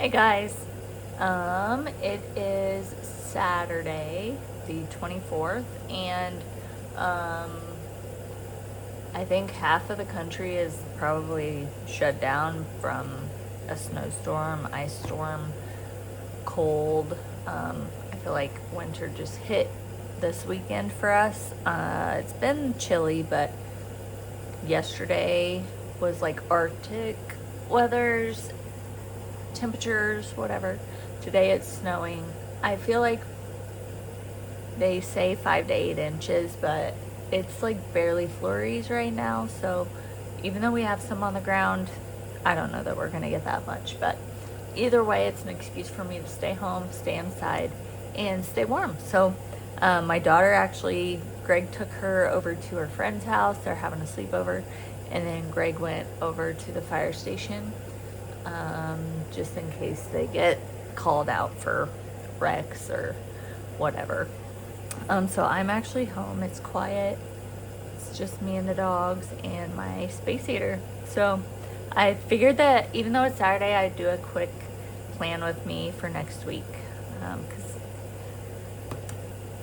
Hey guys, it is Saturday, the 24th, and um, I think half of the country is probably shut down from a snowstorm, ice storm, cold. I feel like winter just hit this weekend for us. It's been chilly, but yesterday was like Arctic weathers, temperatures, whatever. Today it's snowing. I feel like they say 5 to 8 inches, but it's like barely flurries right now. So even though we have some on the ground, I don't know that we're gonna get that much. But either way, it's an excuse for me to stay home, stay inside, and stay warm. So my daughter actually, Greg took her over to her friend's house. They're having a sleepover, and then Greg went over to the fire station just in case they get called out for wrecks or whatever. So I'm actually home. It's quiet. It's just me and the dogs and my space heater. So I figured that even though it's Saturday, I'd do a quick plan with me for next week. Because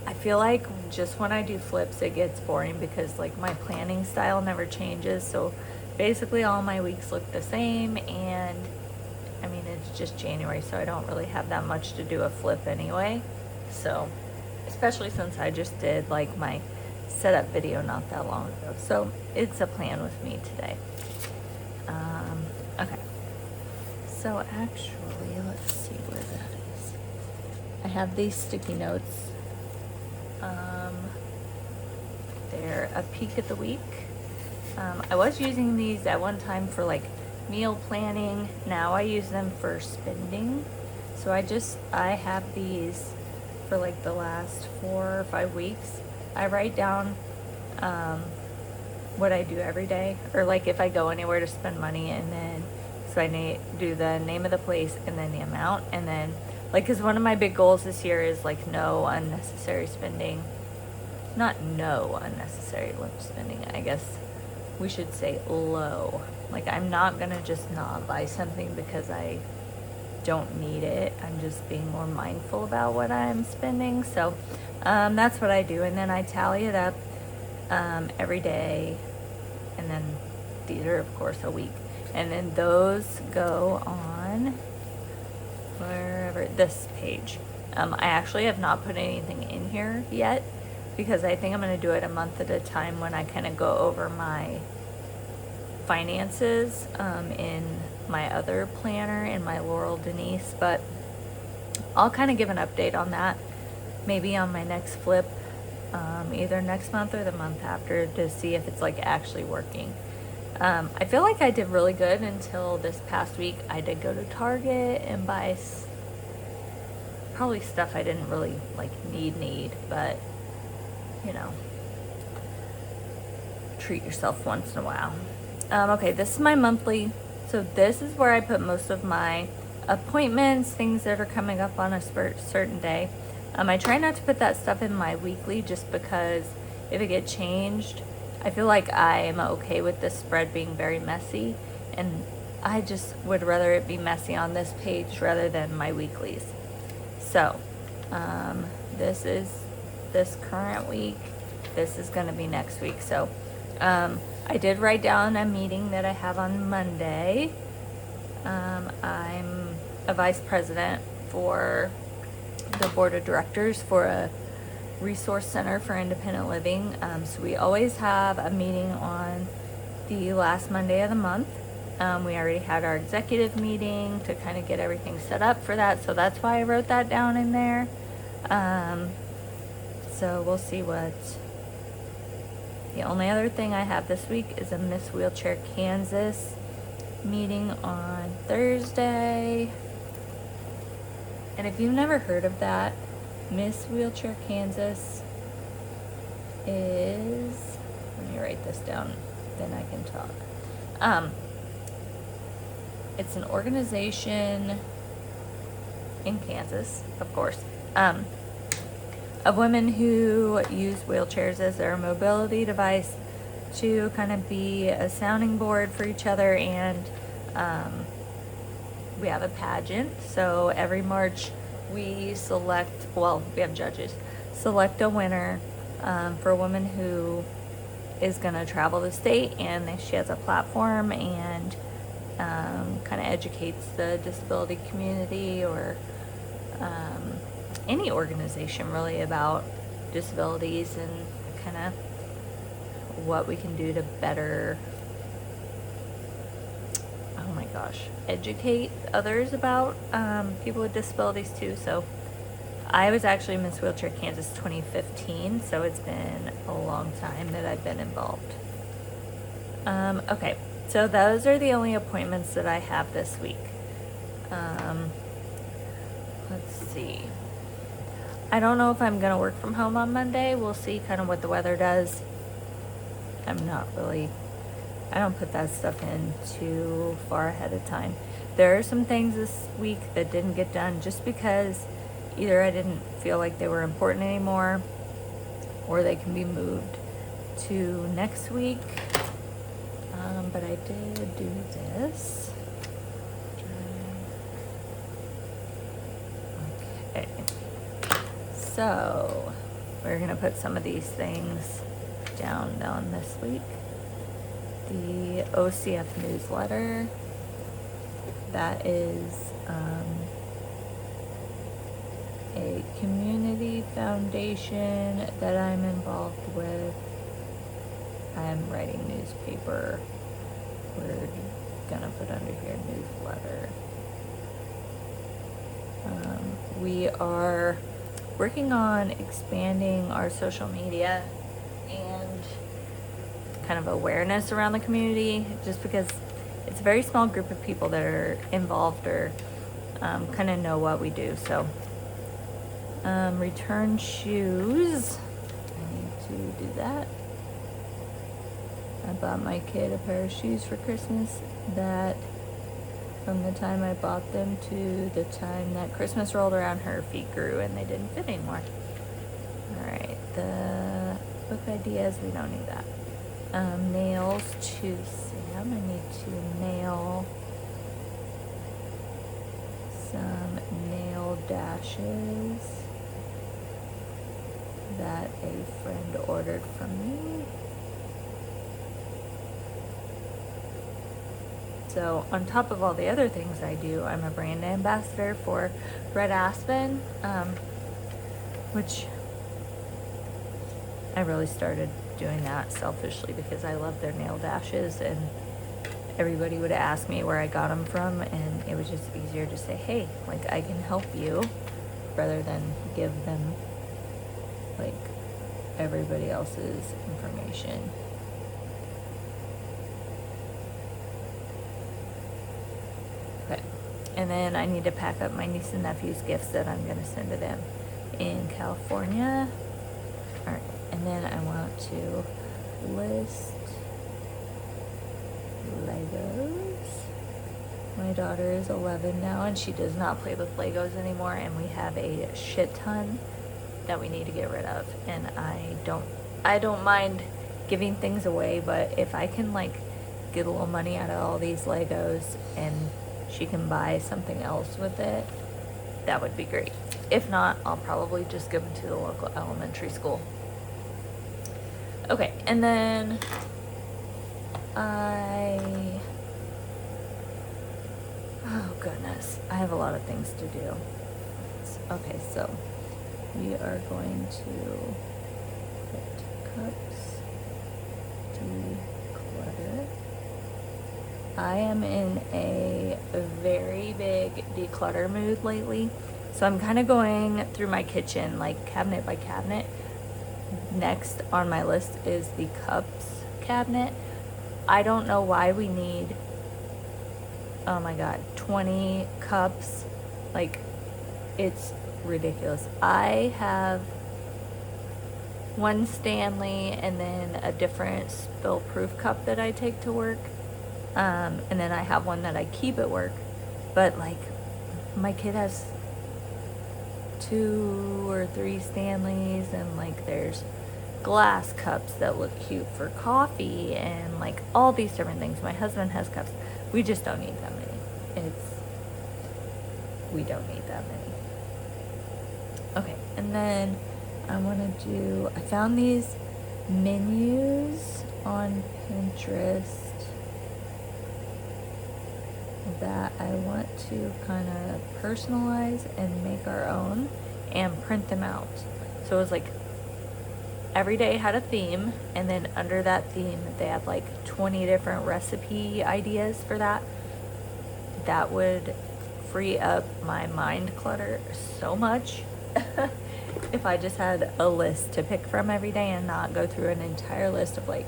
I feel like just when I do flips, it gets boring because like my planning style never changes. So basically all my weeks look the same, and I mean, it's just January, so I don't really have that much to do a flip anyway. So, especially since I just did like my setup video not that long ago. So, it's a plan with me today. Okay. So, actually, let's see where that is. I have these sticky notes. They're a peek at the week. I was using these at one time for like meal planning. Now I use them for spending. So I have these for like the last 4 or 5 weeks. I write down what I do every day, or like if I go anywhere to spend money, and then so I do the name of the place and then the amount, and then like, because one of my big goals this year is like no unnecessary spending. Not no unnecessary spending, I guess we should say low. Like, I'm not gonna just not buy something because I don't need it. I'm just being more mindful about what I'm spending. So that's what I do, and then I tally it up every day, and then these are of course a week, and then those go on wherever, this page. I actually have not put anything in here yet because I think I'm going to do it a month at a time when I kind of go over my finances in my other planner, in my Laurel Denise. But I'll kind of give an update on that maybe on my next flip, either next month or the month after, to see if it's like actually working. I feel like I did really good until this past week. I did go to Target and buy probably stuff I didn't really like need, but you know, treat yourself once in a while. Okay, this is my monthly. So this is where I put most of my appointments, things that are coming up on a certain day. I try not to put that stuff in my weekly just because if it gets changed, I feel like I'm okay with this spread being very messy, and I just would rather it be messy on this page rather than my weeklies. So this is this current week. This is going to be next week. So I did write down a meeting that I have on Monday. I'm a vice president for the board of directors for a resource center for independent living. So we always have a meeting on the last Monday of the month. We already had our executive meeting to kind of get everything set up for that. So that's why I wrote that down in there. So we'll see what. The only other thing I have this week is a Miss Wheelchair Kansas meeting on Thursday. And if you've never heard of that, Miss Wheelchair Kansas is, let me write this down, then I can talk. It's an organization in Kansas, of course, of women who use wheelchairs as their mobility device to kind of be a sounding board for each other and we have a pageant. So every March we select, well, we have judges, select a winner for a woman who is going to travel the state, and she has a platform and kind of educates the disability community or any organization really about disabilities and kind of what we can do to better, oh my gosh, educate others about people with disabilities too. So I was actually Miss Wheelchair Kansas 2015, so it's been a long time that I've been involved. Okay, so those are the only appointments that I have this week. Let's see. I don't know if I'm going to work from home on Monday. We'll see kind of what the weather does. I don't put that stuff in too far ahead of time. There are some things this week that didn't get done just because either I didn't feel like they were important anymore, or they can be moved to next week. But I did do this. Okay. So we're gonna put some of these things down this week. The OCF newsletter, that is a community foundation that I'm involved with. I'm writing newspaper. We're gonna put under here newsletter. We are working on expanding our social media and kind of awareness around the community, just because it's a very small group of people that are involved or kind of know what we do. So return shoes, I need to do that. I bought my kid a pair of shoes for Christmas that from the time I bought them to the time that Christmas rolled around, her feet grew and they didn't fit anymore. Alright, the book ideas, we don't need that. Nails to Sam. I need to nail some nail dashes that a friend ordered from me. So on top of all the other things I do, I'm a brand ambassador for Red Aspen, which I really started doing that selfishly because I love their nail dashes, and everybody would ask me where I got them from, and it was just easier to say, hey, like, I can help you, rather than give them like everybody else's information. Okay, and then I need to pack up my niece and nephew's gifts that I'm going to send to them in California. All right, and then I want to list Legos. My daughter is 11 now, and she does not play with Legos anymore, and we have a shit ton that we need to get rid of. And I don't mind giving things away, but if I can like get a little money out of all these Legos and she can buy something else with it, that would be great. If not, I'll probably just give them to the local elementary school. Okay, and then oh goodness, I have a lot of things to do. Okay, so we are going to put cups, declutter. I am in a very big declutter mood lately. So I'm kind of going through my kitchen, like cabinet by cabinet. Next on my list is the cups cabinet. I don't know why we need, oh my God, 20 cups. Like, it's ridiculous. I have one Stanley and then a different spill-proof cup that I take to work. And then I have one that I keep at work. But like, my kid has 2 or 3 Stanleys, and like there's glass cups that look cute for coffee and like all these different things. My husband has cups. We just don't need that many. we don't need that many. Okay, and then I found these menus on Pinterest that I want to kind of personalize and make our own and print them out. So it was like every day had a theme, and then under that theme they had like 20 different recipe ideas for that. That would free up my mind clutter so much if I just had a list to pick from every day and not go through an entire list of like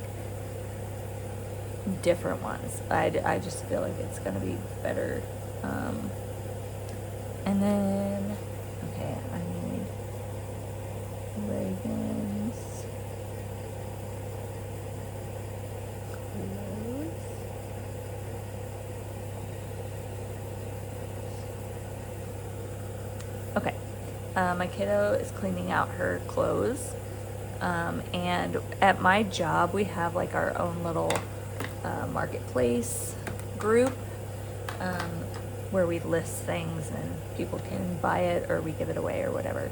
different ones. I just feel like it's gonna be better. And then, okay, I need leggings, clothes. Okay, my kiddo is cleaning out her clothes. And at my job, we have like our own little marketplace group where we list things and people can buy it or we give it away or whatever.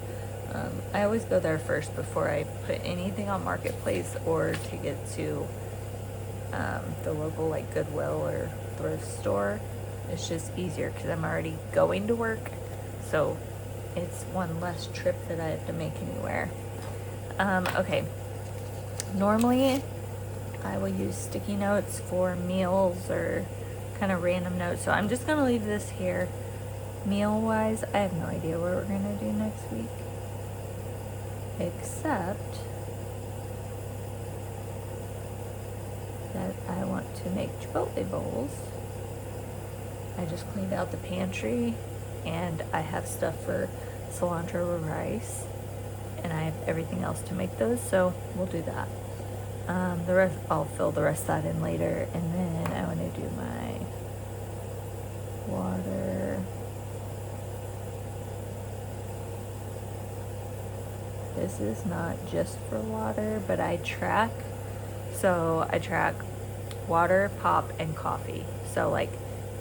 I always go there first before I put anything on Marketplace or take it to the local like Goodwill or thrift store. It's just easier because I'm already going to work, so it's one less trip that I have to make anywhere. Okay, normally I will use sticky notes for meals or kind of random notes, so I'm just gonna leave this here. Meal wise, I have no idea what we're gonna do next week, except that I want to make Chipotle bowls. I just cleaned out the pantry and I have stuff for cilantro rice, and I have everything else to make those, so we'll do that. The rest, I'll fill the rest of that in later, and then I want to do my water. This is not just for water, but I track. So I track water, pop, and coffee. So like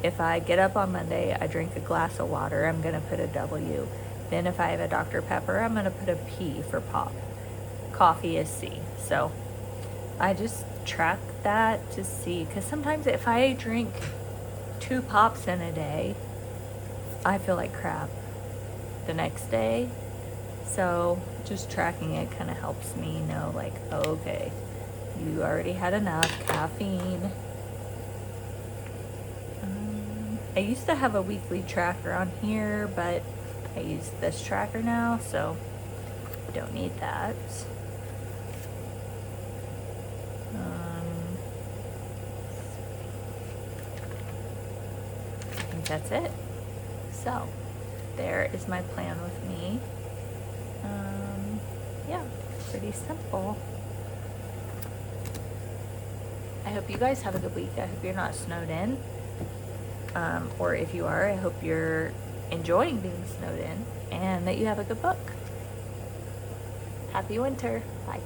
if I get up on Monday, I drink a glass of water, I'm gonna put a W. Then if I have a Dr. Pepper, I'm gonna put a P for pop. Coffee is C. So I just track that to see, because sometimes if I drink 2 pops in a day, I feel like crap the next day. So just tracking it kind of helps me know like, oh, okay, you already had enough caffeine. I used to have a weekly tracker on here, but I use this tracker now, so I don't need that. I think that's it. So there is my plan with me. Yeah, pretty simple. I hope you guys have a good week. I hope you're not snowed in. Or if you are, I hope you're enjoying being snowed in and that you have a good book. Happy winter. Bye.